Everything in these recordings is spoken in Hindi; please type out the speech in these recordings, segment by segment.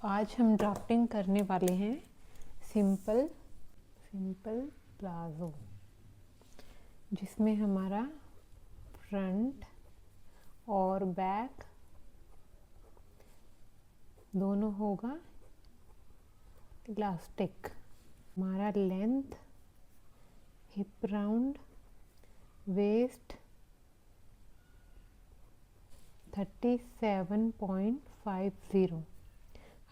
आज हम ड्राफ्टिंग करने वाले हैं सिंपल प्लाजो, जिसमें हमारा फ्रंट और बैक दोनों होगा इलास्टिक। हमारा लेंथ, हिप राउंड, वेस्ट 37.50,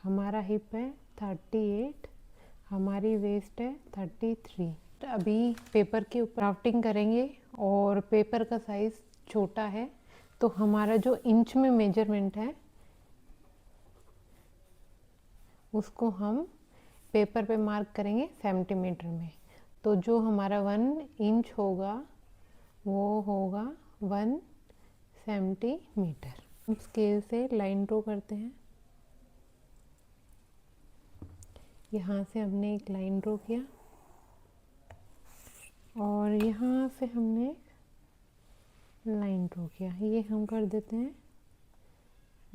हमारा हिप है 38, हमारी वेस्ट है 33। तो अभी पेपर के ऊपर ड्राफ्टिंग करेंगे और पेपर का साइज़ छोटा है, तो हमारा जो इंच में मेजरमेंट है उसको हम पेपर पे मार्क करेंगे सेंटीमीटर में। तो जो हमारा 1 इंच होगा वो होगा 1 सेंटीमीटर। हम स्केल से लाइन ड्रॉ करते हैं। यहाँ से हमने एक लाइन ड्रॉ किया और यहाँ से हमने लाइन ड्रॉ किया। ये हम कर देते हैं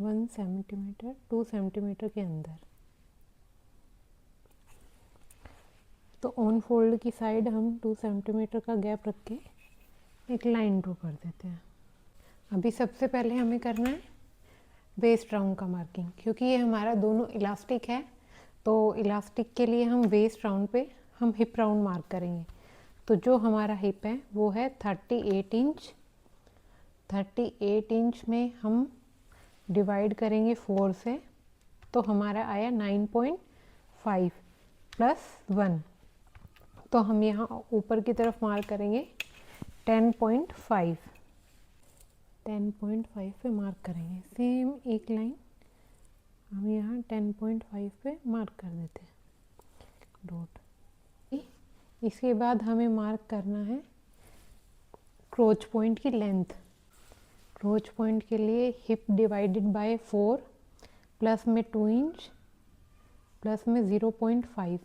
1 सेंटीमीटर 2 सेंटीमीटर के अंदर। तो ऑन फोल्ड की साइड हम 2 सेंटीमीटर का गैप रख के एक लाइन ड्रॉ कर देते हैं। अभी सबसे पहले हमें करना है वेस्ट राउंड का मार्किंग, क्योंकि ये हमारा दोनों इलास्टिक है। तो इलास्टिक के लिए हम वेस्ट राउंड पे हम हिप राउंड मार्क करेंगे। तो जो हमारा हिप है वो है 38 इंच। 38 इंच में हम डिवाइड करेंगे 4 से, तो हमारा आया 9.5 प्लस 1। तो हम यहाँ ऊपर की तरफ मार्क करेंगे 10.5 पे मार्क करेंगे। सेम एक लाइन हम यहाँ 10.5 पे मार्क कर देते हैं डॉट। इसके बाद हमें मार्क करना है क्रोच पॉइंट की लेंथ। क्रोच पॉइंट के लिए हिप डिवाइडेड बाय 4 प्लस में 2 इंच प्लस में 0.5।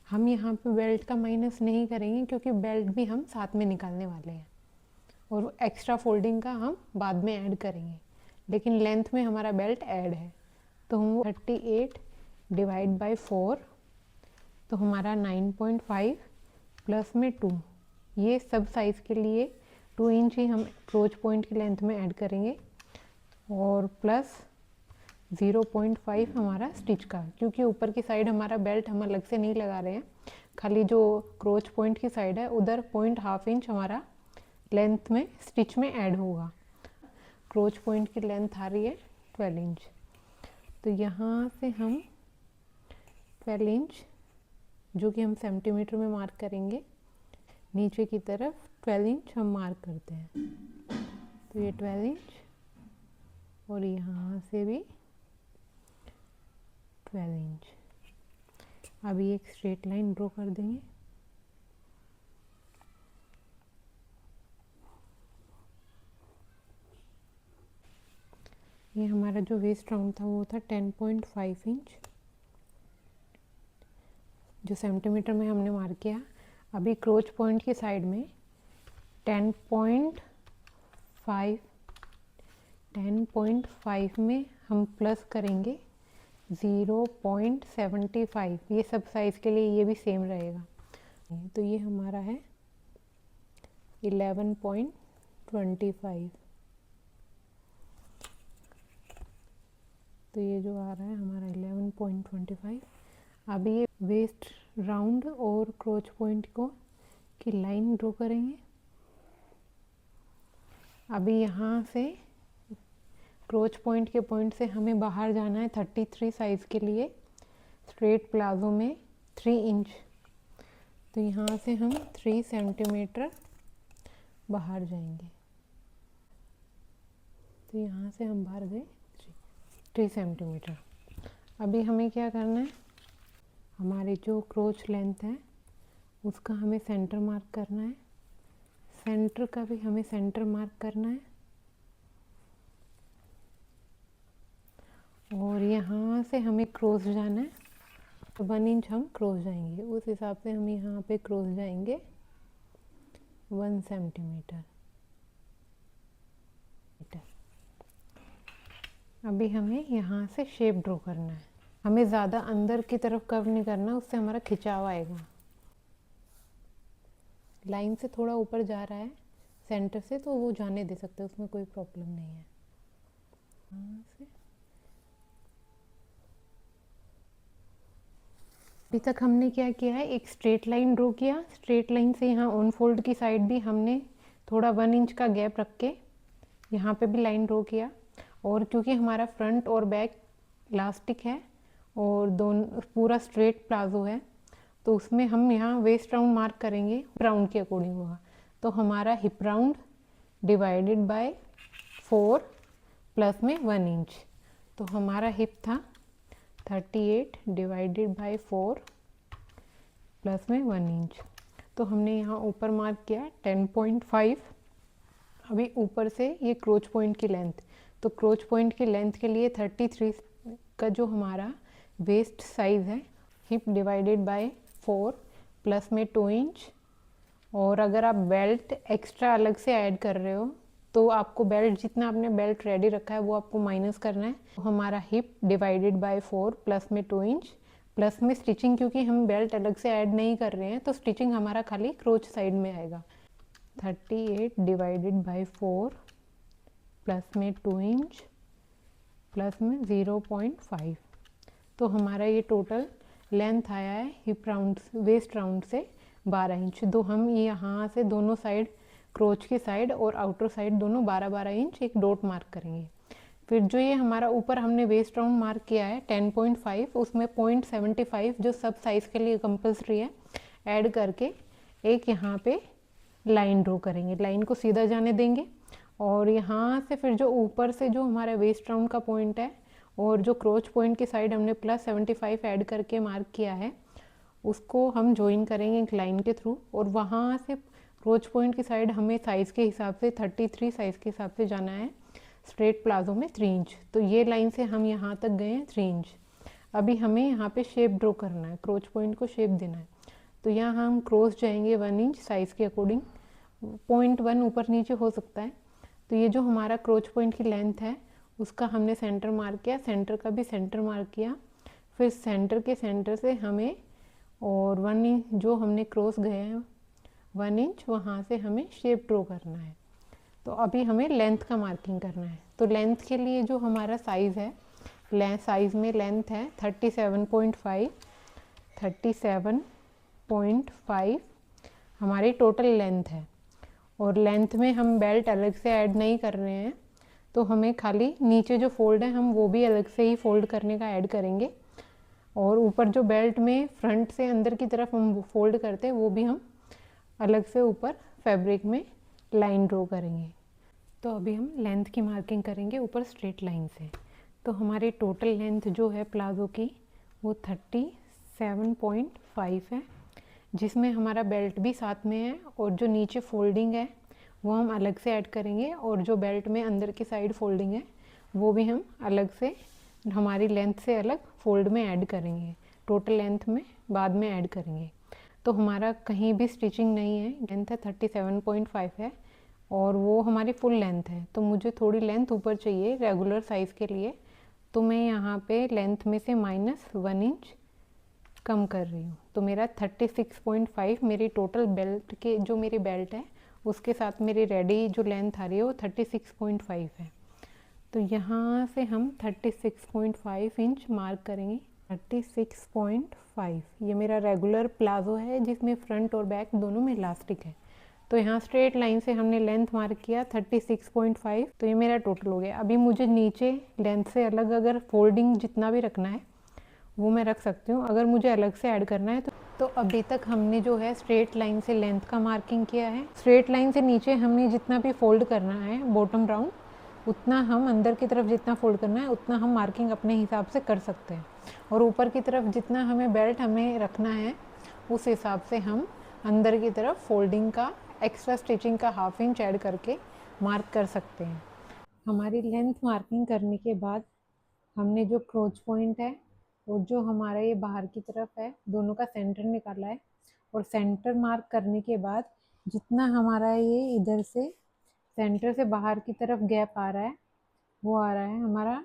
हम यहाँ पे बेल्ट का माइनस नहीं करेंगे, क्योंकि बेल्ट भी हम साथ में निकालने वाले हैं और एक्स्ट्रा फोल्डिंग का हम बाद में ऐड करेंगे, लेकिन लेंथ में हमारा बेल्ट ऐड है। तो हम 38 डिवाइड बाय 4, तो हमारा 9.5 प्लस में 2। ये सब साइज़ के लिए 2 इंच ही हम क्रोच पॉइंट की लेंथ में ऐड करेंगे और प्लस 0.5 हमारा स्टिच का, क्योंकि ऊपर की साइड हमारा बेल्ट हम अलग से नहीं लगा रहे हैं, खाली जो क्रोच पॉइंट की साइड है उधर 0.5 इंच हमारा लेंथ में स्टिच में ऐड होगा। क्रोच पॉइंट की लेंथ आ रही है 12 इंच। तो यहाँ से हम 12 इंच, जो कि हम सेंटीमीटर में मार्क करेंगे, नीचे की तरफ 12 इंच हम मार्क करते हैं। तो ये 12 इंच और यहाँ से भी 12 इंच। अभी एक स्ट्रेट लाइन ड्रॉ कर देंगे। ये हमारा जो वेस्ट राउंड था वो था 10.5 इंच, जो सेंटीमीटर में हमने मार्क किया। अभी क्रोच पॉइंट की साइड में 10.5 में हम प्लस करेंगे 0.75। ये सब साइज़ के लिए ये भी सेम रहेगा। तो ये हमारा है 11.25। तो ये जो आ रहा है हमारा 11.25। अभी ये वेस्ट राउंड और क्रोच पॉइंट को की लाइन ड्रॉ करेंगे। अभी यहाँ से क्रोच पॉइंट के पॉइंट से हमें बाहर जाना है 33 साइज़ के लिए स्ट्रेट प्लाजो में 3 इंच। तो यहाँ से हम 3 सेंटीमीटर बाहर जाएंगे। तो यहाँ से हम बाहर गए 3 सेंटीमीटर। अभी हमें क्या करना है, हमारी जो क्रोच लेंथ है उसका हमें सेंटर मार्क करना है। सेंटर का भी हमें सेंटर मार्क करना है और यहाँ से हमें क्रॉस जाना है। तो 1 इंच हम क्रॉस जाएंगे, उस हिसाब से हम यहाँ पे क्रॉस जाएंगे 1 सेंटीमीटर। अभी हमें यहाँ से शेप ड्रॉ करना है। हमें ज़्यादा अंदर की तरफ कर्व नहीं करना, उससे हमारा खिंचाव आएगा। लाइन से थोड़ा ऊपर जा रहा है सेंटर से, तो वो जाने दे सकते हैं, उसमें कोई प्रॉब्लम नहीं है। यहाँ से अभी तक हमने क्या किया है, एक स्ट्रेट लाइन ड्रॉ किया। स्ट्रेट लाइन से यहाँ ऑन फोल्ड की साइड भी हमने थोड़ा 1 इंच का गैप रख के यहाँ पे भी लाइन ड्रॉ किया। और क्योंकि हमारा फ्रंट और बैक इलास्टिक है और दोनों पूरा स्ट्रेट प्लाजो है, तो उसमें हम यहाँ वेस्ट राउंड मार्क करेंगे, राउंड के अकॉर्डिंग होगा। तो हमारा hip round divided by 4 plus में 1 इंच, तो हमारा हिप था 38 डिवाइडेड बाय 4 प्लस में 1 इंच। तो हमने यहाँ ऊपर मार्क किया 10.5। अभी ऊपर से ये क्रोच पॉइंट की लेंथ, तो क्रोच पॉइंट की लेंथ के लिए 33 का जो हमारा वेस्ट साइज़ है, हिप डिवाइडेड बाय 4 प्लस में 2 इंच। और अगर आप बेल्ट एक्स्ट्रा अलग से ऐड कर रहे हो तो आपको बेल्ट, जितना आपने बेल्ट रेडी रखा है वो आपको माइनस करना है। तो हमारा हिप डिवाइडेड बाय 4 प्लस में 2 इंच प्लस में स्टिचिंग, क्योंकि हम बेल्ट अलग से ऐड नहीं कर रहे हैं तो स्टिचिंग हमारा खाली क्रोच साइड में आएगा। 38 डिवाइडेड बाय 4 प्लस में 2 इंच प्लस में 0.5, तो हमारा ये टोटल लेंथ आया है हिप राउंड वेस्ट राउंड से 12 इंच। तो हम यहाँ से दोनों साइड, क्रोच की साइड और आउटर साइड दोनों 12-12 इंच एक डॉट मार्क करेंगे। फिर जो ये हमारा ऊपर हमने वेस्ट राउंड मार्क किया है 10.5, उसमें 0.75 जो सब साइज़ के लिए कंपल्सरी है ऐड करके एक यहाँ पे लाइन ड्रॉ करेंगे। लाइन को सीधा जाने देंगे और यहाँ से फिर जो ऊपर से जो हमारा वेस्ट राउंड का पॉइंट है और जो क्रोच पॉइंट की साइड हमने +75 ऐड करके मार्क किया है, उसको हम ज्वाइन करेंगे एक लाइन के थ्रू। और वहाँ से क्रोच पॉइंट की साइड हमें साइज़ के हिसाब से 33 साइज़ के हिसाब से जाना है, स्ट्रेट प्लाजो में 3 इंच। तो ये लाइन से हम यहाँ तक गए हैं 3 इंच। अभी हमें यहाँ पे शेप ड्रॉ करना है, क्रोच पॉइंट को शेप देना है। तो यहाँ हम क्रॉस जाएंगे 1 इंच साइज़ के अकॉर्डिंग, 0.1 ऊपर नीचे हो सकता है। तो ये जो हमारा क्रोच पॉइंट की लेंथ है उसका हमने सेंटर मार्क किया, सेंटर का भी सेंटर मार्क किया। फिर सेंटर के सेंटर से हमें और 1 इंच जो हमने क्रॉस गए हैं 1 इंच, वहाँ से हमें शेप ड्रॉ करना है। तो अभी हमें लेंथ का मार्किंग करना है। तो लेंथ के लिए जो हमारा साइज़ है, साइज़ में लेंथ है 37.5। 37.5 हमारी टोटल लेंथ है। और लेंथ में हम बेल्ट अलग से ऐड नहीं कर रहे हैं, तो हमें खाली नीचे जो फोल्ड है हम वो भी अलग से ही फोल्ड करने का ऐड करेंगे। और ऊपर जो बेल्ट में फ्रंट से अंदर की तरफ हम फोल्ड करते हैं वो भी हम अलग से ऊपर फैब्रिक में लाइन ड्रॉ करेंगे। तो अभी हम लेंथ की मार्किंग करेंगे ऊपर स्ट्रेट लाइन से। तो हमारी टोटल लेंथ जो है प्लाजो की वो 37.5 है, जिसमें हमारा बेल्ट भी साथ में है और जो नीचे फोल्डिंग है वो हम अलग से ऐड करेंगे, और जो बेल्ट में अंदर की साइड फोल्डिंग है वो भी हम अलग से हमारी लेंथ से अलग फोल्ड में ऐड करेंगे, टोटल लेंथ में बाद में ऐड करेंगे। तो हमारा कहीं भी स्टिचिंग नहीं है, लेंथ है 37.5 है और वो हमारी फुल लेंथ है। तो मुझे थोड़ी लेंथ ऊपर चाहिए रेगुलर साइज़ के लिए, तो मैं यहाँ पे लेंथ में से -1 इंच कम कर रही हूँ। तो मेरा 36.5 मेरी टोटल बेल्ट के, जो मेरी बेल्ट है उसके साथ मेरी रेडी जो लेंथ आ रही है वो 36.5 है। तो यहाँ से हम 36.5 इंच मार्क करेंगे। 36.5 ये मेरा रेगुलर प्लाजो है जिसमें फ्रंट और बैक दोनों में इलास्टिक है। तो यहाँ स्ट्रेट लाइन से हमने लेंथ मार्क किया 36.5, तो ये मेरा टोटल हो गया। अभी मुझे नीचे लेंथ से अलग अगर फोल्डिंग जितना भी रखना है वो मैं रख सकती हूँ, अगर मुझे अलग से ऐड करना है तो अभी तक हमने जो है स्ट्रेट लाइन से लेंथ का मार्किंग किया है। स्ट्रेट लाइन से नीचे हमने जितना भी फोल्ड करना है बॉटम राउंड, उतना हम अंदर की तरफ जितना फोल्ड करना है उतना हम मार्किंग अपने हिसाब से कर सकते हैं। और ऊपर की तरफ जितना हमें बेल्ट हमें रखना है उस हिसाब से हम अंदर की तरफ फोल्डिंग का एक्स्ट्रा स्टिचिंग का 1/2 इंच ऐड करके मार्क कर सकते हैं। हमारी लेंथ मार्किंग करने के बाद हमने जो क्रोच पॉइंट है और जो हमारा ये बाहर की तरफ है दोनों का सेंटर निकाला है। और सेंटर मार्क करने के बाद जितना हमारा ये इधर से सेंटर से बाहर की तरफ गैप आ रहा है वो आ रहा है हमारा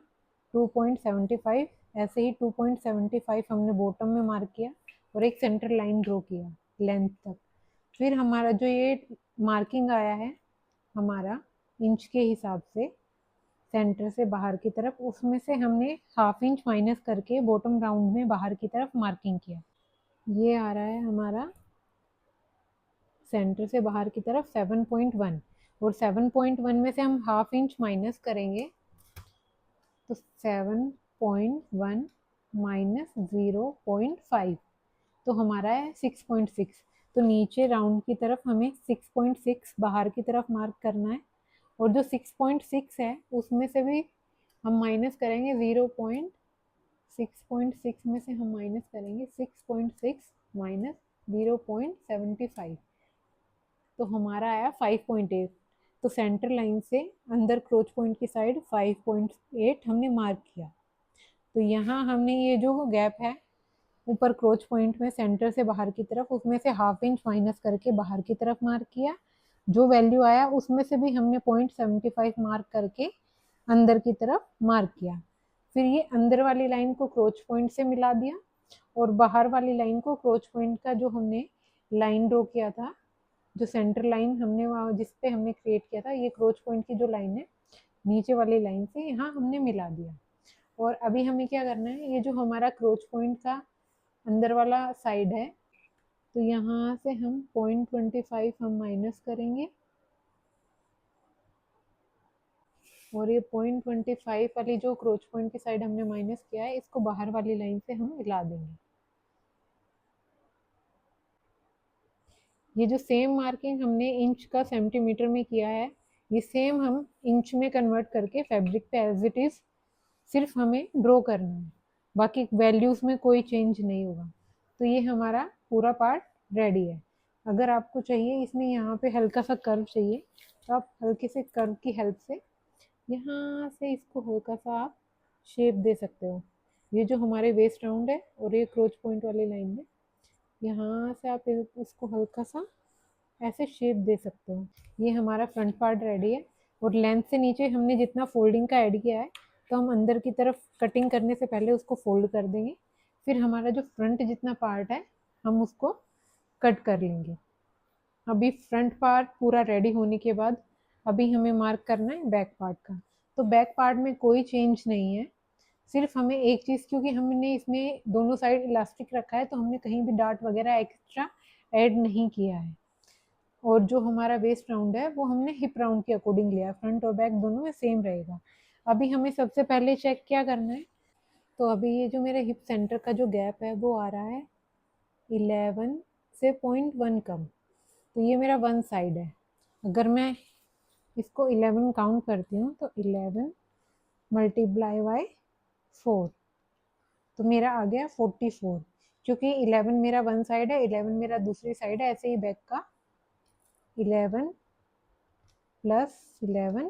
2.75, ऐसे ही 2.75 हमने बॉटम में मार्क किया और एक सेंटर लाइन ड्रॉ किया लेंथ तक। फिर हमारा जो ये मार्किंग आया है हमारा इंच के हिसाब से सेंटर से बाहर की तरफ, उसमें से हमने ½ इंच माइनस करके बॉटम राउंड में बाहर की तरफ मार्किंग किया। ये आ रहा है हमारा सेंटर से बाहर की तरफ 7.1, और 7.1 में से हम ½ इंच माइनस करेंगे तो 7.1 माइनस 0.5 तो हमारा है 6.6। तो नीचे राउंड की तरफ हमें 6.6 बाहर की तरफ मार्क करना है, और जो 6.6 है उसमें से भी हम माइनस करेंगे 6.6 में से हम माइनस करेंगे 6.6 माइनस 0.75, तो हमारा आया 5.8। तो सेंटर लाइन से अंदर क्रोच पॉइंट की साइड 5.8 हमने मार्क किया। तो यहाँ हमने ये जो गैप है ऊपर क्रोच पॉइंट में सेंटर से बाहर की तरफ, उसमें से ½ इंच माइनस करके बाहर की तरफ मार्क किया। जो वैल्यू आया उसमें से भी हमने 0.75 मार्क करके अंदर की तरफ मार्क किया। फिर ये अंदर वाली लाइन को क्रोच पॉइंट से मिला दिया, और बाहर वाली लाइन को क्रोच पॉइंट का जो हमने लाइन ड्रॉ किया था, जो सेंटर लाइन हमने वहाँ जिस पे हमने क्रिएट किया था, ये क्रोच पॉइंट की जो लाइन है नीचे वाली लाइन से यहाँ हमने मिला दिया। और अभी हमें क्या करना है, ये जो हमारा क्रोच पॉइंट का अंदर वाला साइड है, तो यहाँ से हम 0.25 हम माइनस करेंगे, और ये 0.25 वाली जो क्रोच पॉइंट की साइड हमने माइनस किया है, इसको बाहर वाली लाइन से हम मिला देंगे। ये जो सेम मार्किंग हमने इंच का सेंटीमीटर में किया है, ये सेम हम इंच में कन्वर्ट करके फैब्रिक पे एज इट इज सिर्फ हमें ड्रॉ करना है, बाकी वैल्यूज में कोई चेंज नहीं होगा। तो ये हमारा पूरा पार्ट रेडी है। अगर आपको चाहिए इसमें यहाँ पे हल्का सा कर्व चाहिए, तो आप हल्के से कर्व की हेल्प से यहाँ से इसको हल्का सा आप शेप दे सकते हो। ये जो हमारे वेस्ट राउंड है और ये क्रोच पॉइंट वाली लाइन है, यहाँ से आप इसको हल्का सा ऐसे शेप दे सकते हो। ये हमारा फ्रंट पार्ट रेडी है, और लेंथ से नीचे हमने जितना फोल्डिंग का ऐड किया है, तो हम अंदर की तरफ कटिंग करने से पहले उसको फोल्ड कर देंगे। फिर हमारा जो फ्रंट जितना पार्ट है हम उसको कट कर लेंगे। अभी फ्रंट पार्ट पूरा रेडी होने के बाद अभी हमें मार्क करना है बैक पार्ट का। तो बैक पार्ट में कोई चेंज नहीं है, सिर्फ हमें एक चीज़, क्योंकि हमने इसमें दोनों साइड इलास्टिक रखा है तो हमने कहीं भी डार्ट वगैरह एक्स्ट्रा ऐड नहीं किया है। और जो हमारा वेस्ट राउंड है वो हमने हिप राउंड के अकॉर्डिंग लिया, फ्रंट और बैक दोनों में सेम रहेगा। अभी हमें सबसे पहले चेक क्या करना है, तो अभी ये जो मेरे हिप सेंटर का जो गैप है वो आ रहा है 11 से 0.1 कम, तो ये मेरा वन साइड है। अगर मैं इसको 11 काउंट करती हूँ तो 11 मल्टीप्लाई बाई 4, तो मेरा आ गया 44। क्योंकि 11 मेरा वन साइड है, 11 मेरा दूसरी साइड है, ऐसे ही बैक का 11 प्लस 11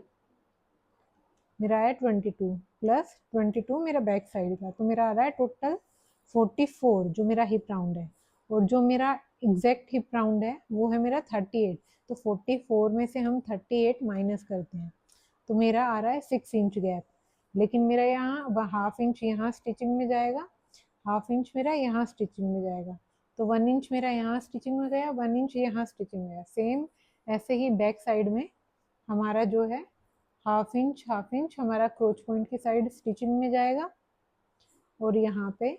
मेरा आया 22 प्लस 22 मेरा बैक साइड का, तो मेरा आ रहा है टोटल 44 जो मेरा हिप राउंड है। और जो मेरा एग्जैक्ट हिप राउंड है वो है मेरा 38, तो 44 में से हम 38 माइनस करते हैं, तो मेरा आ रहा है 6 इंच गैप। लेकिन मेरा यहाँ ½ इंच यहाँ स्टिचिंग में जाएगा, ½ इंच मेरा यहाँ स्टिचिंग में जाएगा, तो 1 इंच मेरा यहाँ स्टिचिंग में गया, 1 इंच यहाँ स्टिचिंग में गया। सेम ऐसे ही बैक साइड में हमारा जो है ½ इंच हमारा क्रोच पॉइंट की साइड स्टिचिंग में जाएगा, और यहाँ पे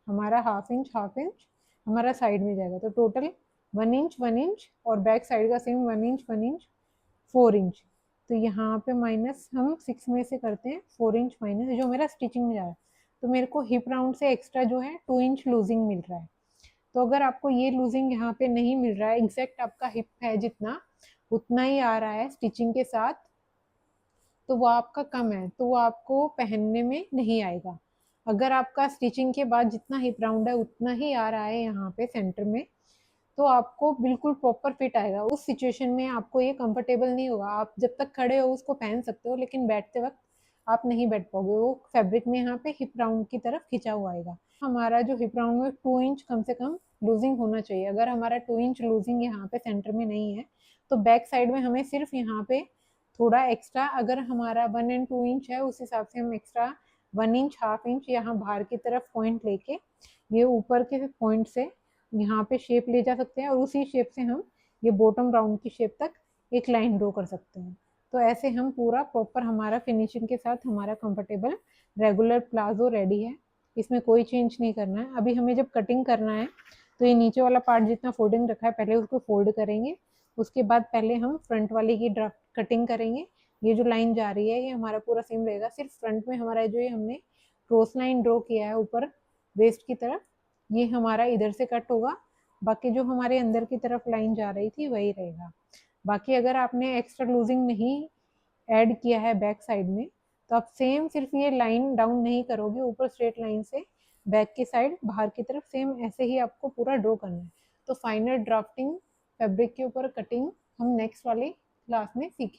हमारा ½ इंच हमारा साइड में जाएगा, तो टोटल 1 इंच और बैक साइड का सेम 1 इंच 4 इंच। तो यहाँ पे माइनस हम 6 में से करते हैं 4 इंच माइनस जो मेरा स्टिचिंग में जा रहा है, तो मेरे को हिप राउंड से एक्स्ट्रा जो है 2 इंच लूजिंग मिल रहा है। तो अगर आपको ये लूजिंग यहाँ पे नहीं मिल रहा है, एग्जैक्ट आपका हिप है जितना उतना ही आ रहा है स्टिचिंग के साथ, तो वो आपका कम है, तो वो आपको पहनने में नहीं आएगा। अगर आपका स्टिचिंग के बाद जितना हिप राउंड है उतना ही आ रहा है यहाँ पे सेंटर में, तो आपको बिल्कुल प्रॉपर फिट आएगा। उस सिचुएशन में आपको ये कंफर्टेबल नहीं होगा। आप जब तक खड़े हो उसको पहन सकते हो, लेकिन बैठते वक्त आप नहीं बैठ पाओगे, वो फैब्रिक में यहाँ पे हिप राउंड की तरफ खिंचा हुआ आएगा। हमारा जो हिप राउंड में 2 इंच कम से कम लूजिंग होना चाहिए। अगर हमारा 2 इंच लूजिंग यहाँ पे सेंटर में नहीं है, तो बैक साइड में हमें सिर्फ यहाँ पे थोड़ा एक्स्ट्रा, अगर हमारा 1 और 2 इंच है उस हिसाब से हम एक्स्ट्रा 1 इंच, हाफ इंच यहाँ बाहर की तरफ पॉइंट लेके ये ऊपर के पॉइंट से यहाँ पे शेप ले जा सकते हैं और उसी शेप से हम ये बॉटम राउंड की शेप तक एक लाइन ड्रॉ कर सकते हैं। तो ऐसे हम पूरा प्रॉपर हमारा फिनिशिंग के साथ हमारा कंफर्टेबल रेगुलर प्लाजो रेडी है। इसमें कोई चेंज नहीं करना है। अभी हमें जब कटिंग करना है तो ये नीचे वाला पार्ट जितना फोल्डिंग रखा है पहले उसको फोल्ड करेंगे, उसके बाद पहले हम फ्रंट वाले की ड्राफ्ट कटिंग करेंगे। ये जो लाइन जा रही है ये हमारा पूरा सेम रहेगा, सिर्फ फ्रंट में हमारा जो ये हमने क्रॉस लाइन ड्रॉ किया है ऊपर वेस्ट की तरफ, ये हमारा इधर से कट होगा, बाकी जो हमारे अंदर की तरफ लाइन जा रही थी वही रहेगा। बाकी अगर आपने एक्स्ट्रा लूजिंग नहीं ऐड किया है बैक साइड में तो आप सेम सिर्फ ये लाइन डाउन नहीं करोगे, ऊपर स्ट्रेट लाइन से बैक की साइड बाहर की तरफ सेम ऐसे ही आपको पूरा ड्रॉ करना है। तो फाइनल ड्राफ्टिंग फैब्रिक के ऊपर कटिंग हम नेक्स्ट वाली क्लास में सीखें।